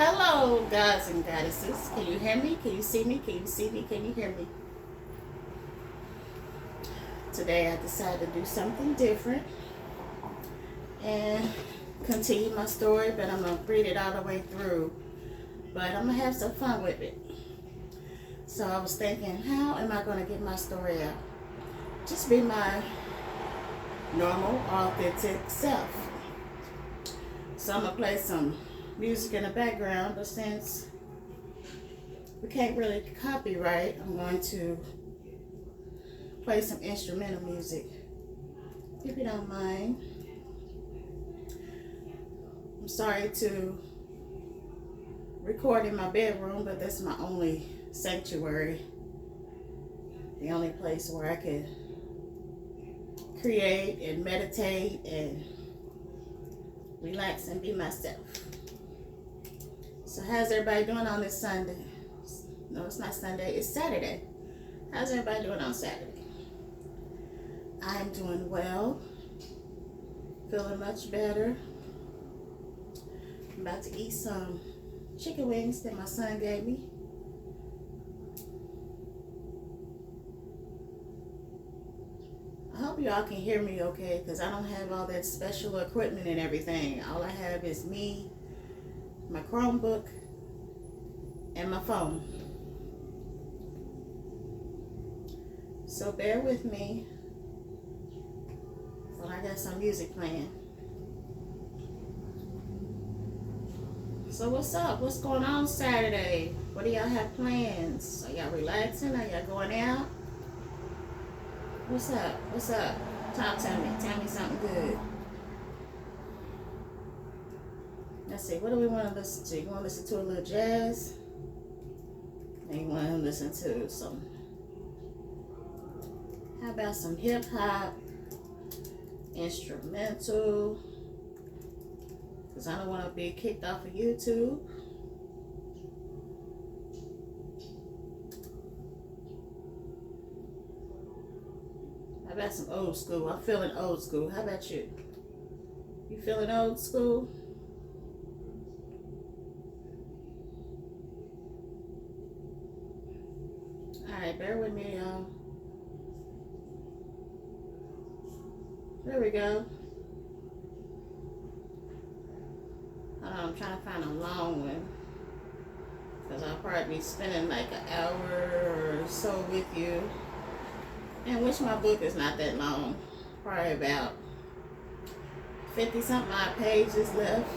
Hello, gods and goddesses. Can you hear me? Can you see me? Can you see me? Can you hear me? Today I decided to do something different and continue my story, but I'm going to read it all the way through. But I'm going to have some fun with it. So I was thinking, how am I going to get my story out? Just be my normal, authentic self. So I'm going to play some music in the background, but since we can't really copyright, I'm going to play some instrumental music, if you don't mind. I'm sorry to record in my bedroom, but that's my only sanctuary, the only place where I can create and meditate and relax and be myself. So how's everybody doing on this Sunday? No, it's not Sunday, it's Saturday. How's everybody doing on Saturday? I'm doing well, feeling much better. I'm about to eat some chicken wings that my son gave me. I hope y'all can hear me okay, because I don't have all that special equipment and everything. All I have is me, my Chromebook, and my phone. So bear with me while I got some music playing. So what's up? What's going on Saturday? What do y'all have plans? Are y'all relaxing? Are y'all going out? What's up? What's up? Talk to me. Tell me something good. Let's see. What do we want to listen to? You want to listen to a little jazz? And you want to listen to some... How about some hip hop? Instrumental? Because I don't want to be kicked off of YouTube. How about some old school? I'm feeling old school. How about you? You feeling old school? Alright, bear with me, y'all. There we go. I'm trying to find a long one, because I'll probably be spending like an hour or so with you, and which my book is not that long, probably about 50 something odd pages left.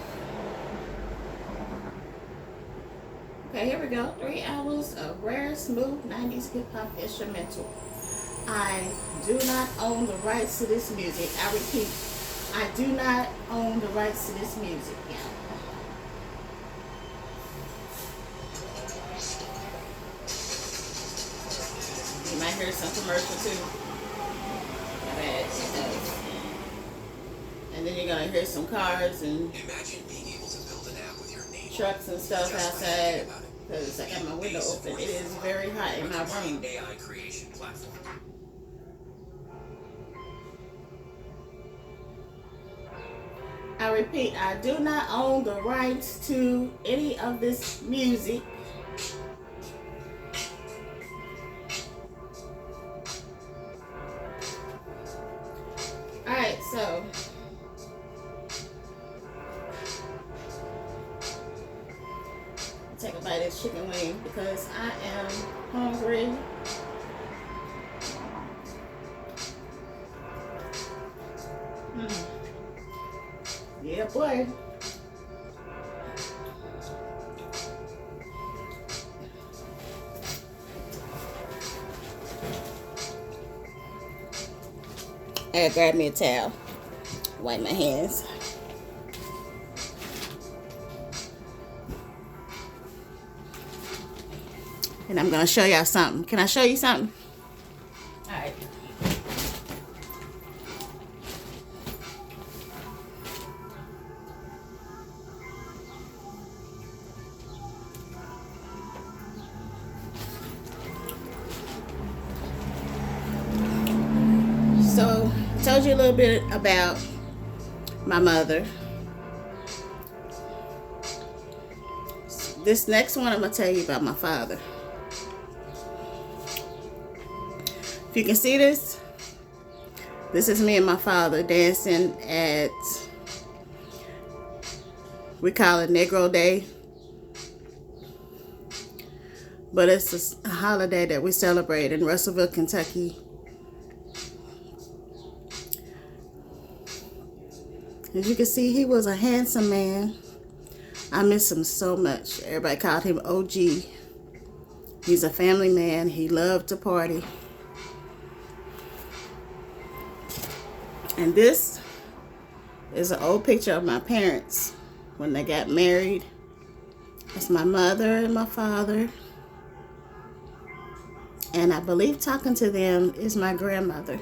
Okay, here we go. 3 hours of rare, smooth 90s hip hop instrumental. I do not own the rights to this music. I repeat, I do not own the rights to this music. Yeah. You might hear some commercial too. And then you're gonna hear some cars and trucks and stuff outside, because I got my window open. It is very hot in my room. AI creation platform. I repeat, I do not own the rights to any of this music. Alright, so I'll take a bite of this chicken wing because I am hungry. Yeah, boy. I gotta grab me a towel, wipe my hands. And I'm gonna show y'all something. Can I show you something? All right. So, I told you a little bit about my mother. This next one, I'm going to tell you about my father. If you can see this, this is me and my father dancing at, we call it Negro Day. But it's a holiday that we celebrate in Russellville, Kentucky. As you can see, he was a handsome man. I miss him so much. Everybody called him OG. He's a family man. He loved to party. And this is an old picture of my parents when they got married. It's my mother and my father. And I believe talking to them is my grandmother.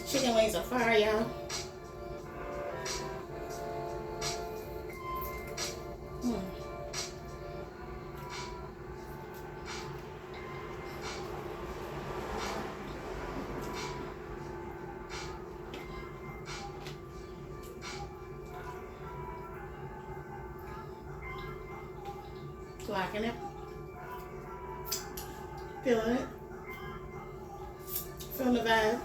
Chicken wings are fire, y'all. Liking it. Feeling it. Feeling the vibe.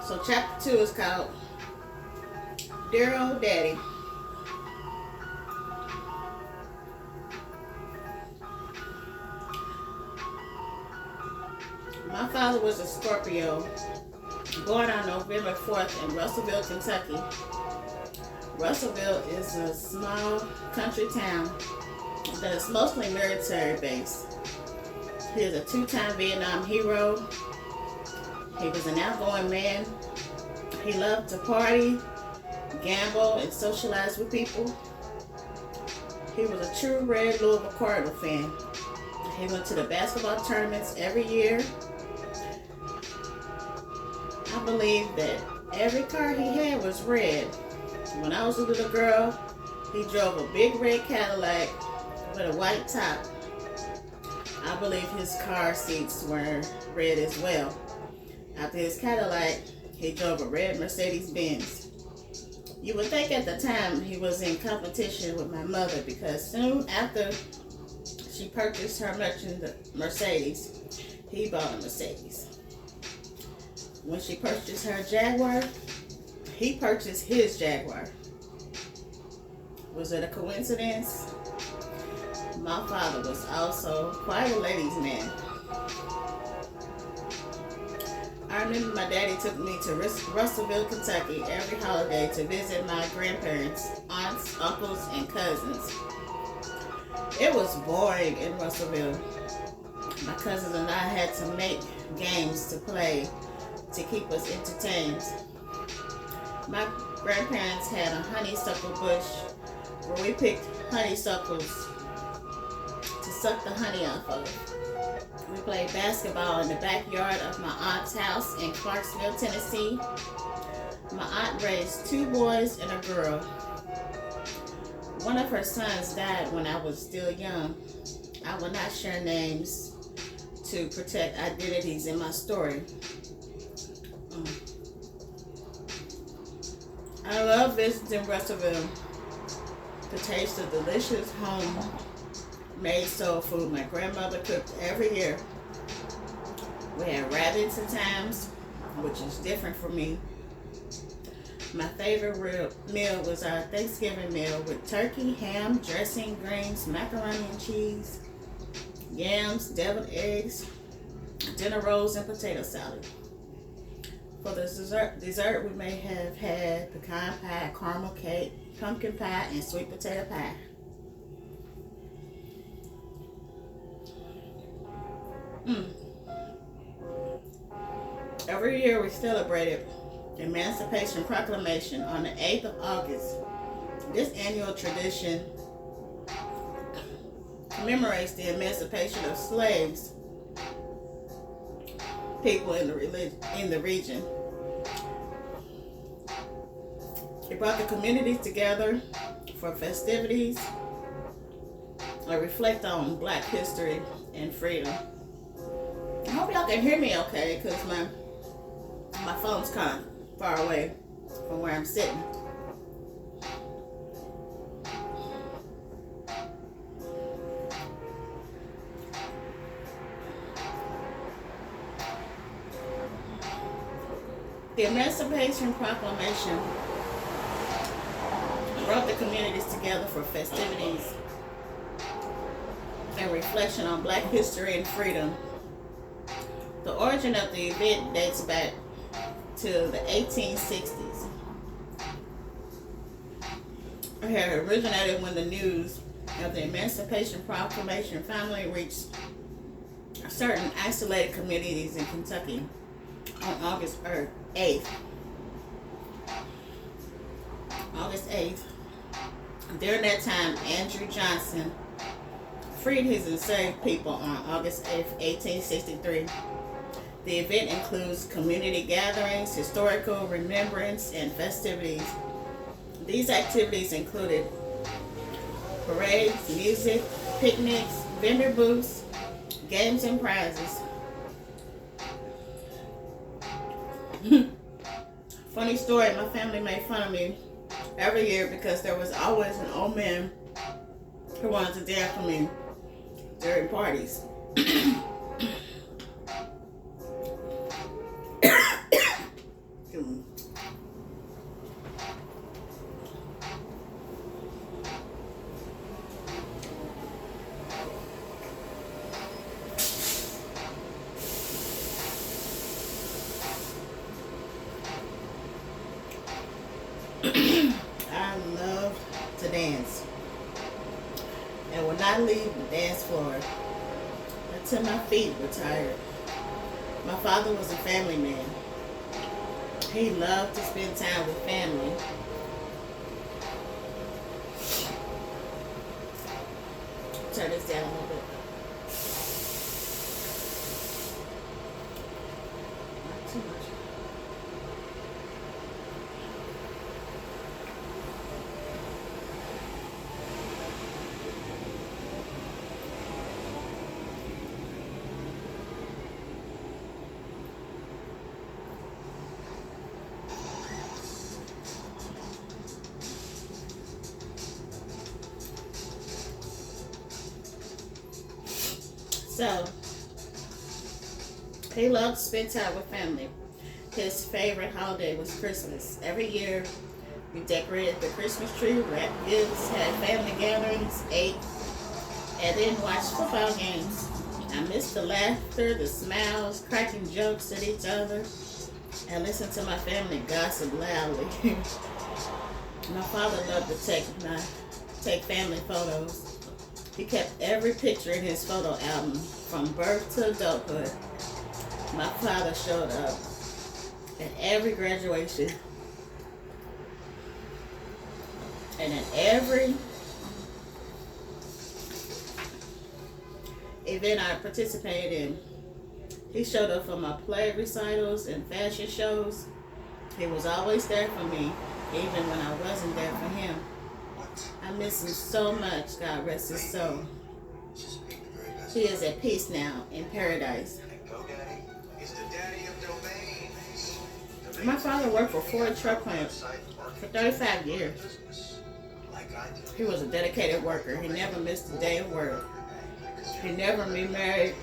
So chapter 2 is called Dear Old Daddy. My father was a Scorpio, born on November 4th in Russellville, Kentucky. Russellville is a small country town that is mostly military based. He is a 2-time Vietnam hero. He was an outgoing man. He loved to party, gamble, and socialize with people. He was a true red Louisville Cardinal fan. He went to the basketball tournaments every year. I believe that every car he had was red. When I was a little girl, he drove a big red Cadillac with a white top. I believe his car seats were red as well. After his Cadillac, he drove a red Mercedes-Benz. You would think at the time he was in competition with my mother, because soon after she purchased her Mercedes, he bought a Mercedes. When she purchased her Jaguar, he purchased his Jaguar. Was it a coincidence? My father was also quite a ladies' man. I remember my daddy took me to Russellville, Kentucky every holiday to visit my grandparents, aunts, uncles, and cousins. It was boring in Russellville. My cousins and I had to make games to play to keep us entertained. My grandparents had a honeysuckle bush where we picked honeysuckles to suck the honey off of. We played basketball in the backyard of my aunt's house in Clarksville, Tennessee. My aunt raised 2 boys and a girl. One of her sons died when I was still young. I will not share names to protect identities in my story. I love visiting Russellville. The taste of delicious home-made soul food my grandmother cooked every year. We had rabbits at times, which is different for me. My favorite meal was our Thanksgiving meal with turkey, ham, dressing, greens, macaroni and cheese, yams, deviled eggs, dinner rolls, and potato salad. For the dessert, we may have had pecan pie, caramel cake, pumpkin pie, and sweet potato pie. Every year we celebrated the Emancipation Proclamation on the 8th of August. This annual tradition commemorates the emancipation of slaves people in the region. It brought the communities together for festivities and reflect on Black history and freedom. I hope y'all can hear me okay, because my phone's kind of far away from where I'm sitting. The Emancipation Proclamation brought the communities together for festivities and reflection on Black history and freedom. The origin of the event dates back to the 1860s. It had originated when the news of the Emancipation Proclamation finally reached certain isolated communities in Kentucky on August 8th. During that time, Andrew Johnson freed his enslaved people on August 8th, 1863. The event includes community gatherings, historical remembrance, and festivities. These activities included parades, music, picnics, vendor booths, games, and prizes. Funny story, my family made fun of me every year because there was always an old man who wanted to dance for me during parties. I love to dance and would not leave the dance floor until my feet were tired. My father was a family man. He loved to spend time with family. Turn this down a little bit. Not too much. So, he loved to spend time with family. His favorite holiday was Christmas. Every year, we decorated the Christmas tree, wrapped gifts, had family gatherings, ate, and then watched football games. I missed the laughter, the smiles, cracking jokes at each other, and listened to my family gossip loudly. My father loved to take family photos. He kept every picture in his photo album from birth to adulthood. My father showed up at every graduation and at every event I participated in. He showed up for my play recitals and fashion shows. He was always there for me, even when I wasn't there for him. I miss him so much, God rest his soul. He is at peace now in paradise. My father worked for Ford truck plants for 35 years. He was a dedicated worker. He never missed a day of work. He never remarried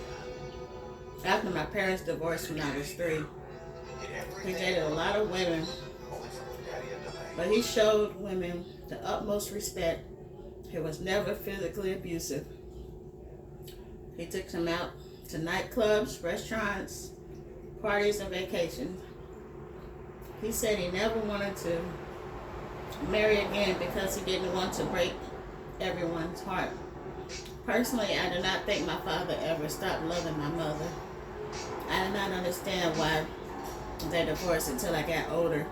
after my parents divorced when I was 3. He dated a lot of women, but he showed women the utmost respect. He was never physically abusive. He took them out to nightclubs, restaurants, parties, and vacations. He said he never wanted to marry again because he didn't want to break everyone's heart. Personally, I do not think my father ever stopped loving my mother. I do not understand why They divorced until I got older.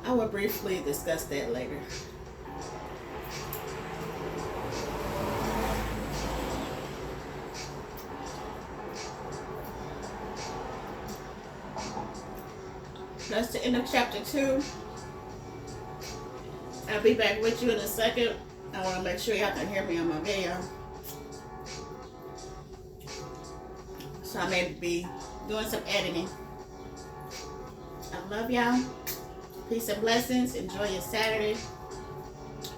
I will briefly discuss that later. That's the end of chapter 2. I'll be back with you in a second. I want to make sure y'all can hear me on my video. So I may be doing some editing. I love y'all. Peace and blessings. Enjoy your Saturday.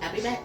I'll be back.